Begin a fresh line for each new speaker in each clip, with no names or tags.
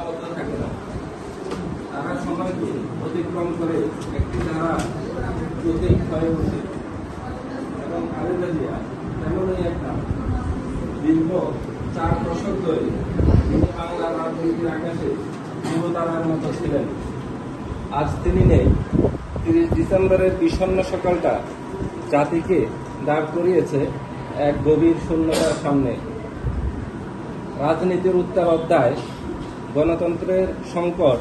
সীমাবদ্ধ থাকে না। তারা সময়কে অতিক্রম করে একটি ধারা প্রতীক হয়ে ওঠে এবং খালেদা জিয়া তেমনই এক নাম। দীর্ঘ 4 দশক ধরে তিনি বাংলার রাজনীতির আকাশে যুবতারার মতো ছিলেন। আজ তিনি নেই। 30 ডিসেম্বরের বিষণ্ণ সকালটা জাতিকে দাঁড় করিয়েছে এক গভীর শূন্যতার সামনে। রাজনীতির উত্তাল অধ্যায়, গণতন্ত্রের সংকট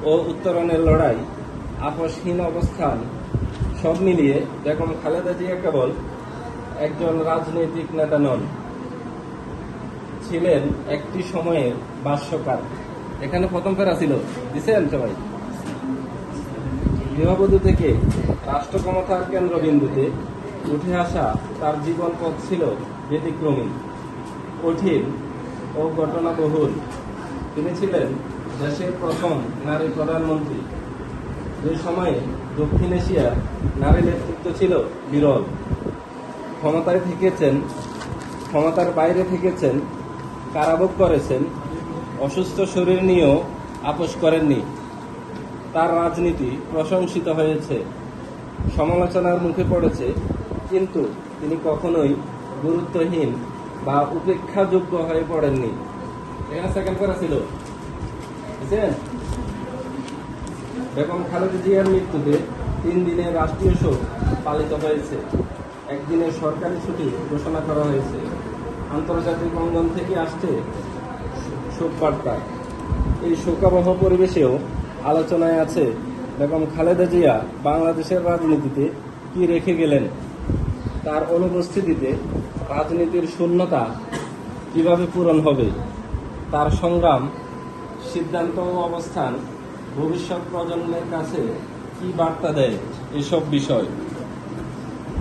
ও উত্তরণের লড়াই, আপসহীন অবস্থান, সব মিলিয়ে বেগম খালেদা জিয়া কেবল একজন রাজনৈতিক নেতা নন, ছিলেন একটি সময়ের ভাষ্যকার। এখানে প্রথম ফেরা ছিল, দিচ্ছেন সবাই। গৃহবধূ থেকে রাষ্ট্র ক্ষমতার কেন্দ্রবিন্দুতে উঠে আসা তার জীবন পথ ছিল ব্যতিক্রমী, কঠিন ও ঘটনাবহুল। তিনি ছিলেন দেশের প্রথম নারী প্রধানমন্ত্রী, যে সময়ে দক্ষিণ এশিয়ার নারী নেতৃত্ব ছিল বিরল। ক্ষমতায় থেকেছেন, ক্ষমতার বাইরে থেকেছেন, কারাভোগ করেছেন, অসুস্থ শরীর নিয়েও আপোস করেননি। তার রাজনীতি প্রশংসিত হয়েছে, সমালোচনার মুখে পড়েছে, কিন্তু তিনি কখনোই গুরুত্বহীন বা উপেক্ষাযোগ্য হয়ে পড়েননি। এখানে সেকেন্ড করা ছিল, বুঝছেন? বেগম খালেদা জিয়ার মৃত্যুতে 3 দিনের রাষ্ট্রীয় শোক পালিত হয়েছে। একদিনের সরকারি ছুটি ঘোষণা করা হয়েছে। আন্তর্জাতিক অঙ্গন থেকে আসছে শোক বার্তা। এই শোকাবহ পরিবেশেও আলোচনায় আছে বেগম খালেদা জিয়া বাংলাদেশের রাজনীতিতে কি রেখে গেলেন। তার অনুপস্থিতিতে রাজনীতির শূন্যতা কিভাবে পূরণ হবে, তার সংগ্রাম, সিদ্ধান্ত ও অবস্থান ভবিষ্যৎ প্রজন্মের কাছে কি বার্তা দেয়, এসব বিষয়।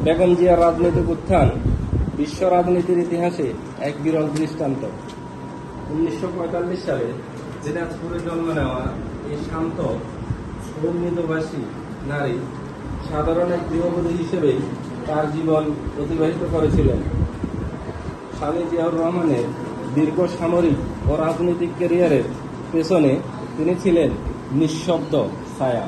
বেগম জিয়ার রাজনৈতিক উত্থান বিশ্ব রাজনীতির ইতিহাসে এক বিরল দৃষ্টান্ত। 1945 সালে দিনাজপুরে জন্ম নেওয়া এই শান্ত ও মৃদুভাষী নারী সাধারণ এক গৃহবধূ হিসেবেই তার জীবন অতিবাহিত করেছিলেন। স্বামী জিয়াউর রহমানের দীর্ঘ সামরিক ও রাজনৈতিক ক্যারিয়ারের পেছনে তিনি ছিলেন নিঃশব্দ ছায়া।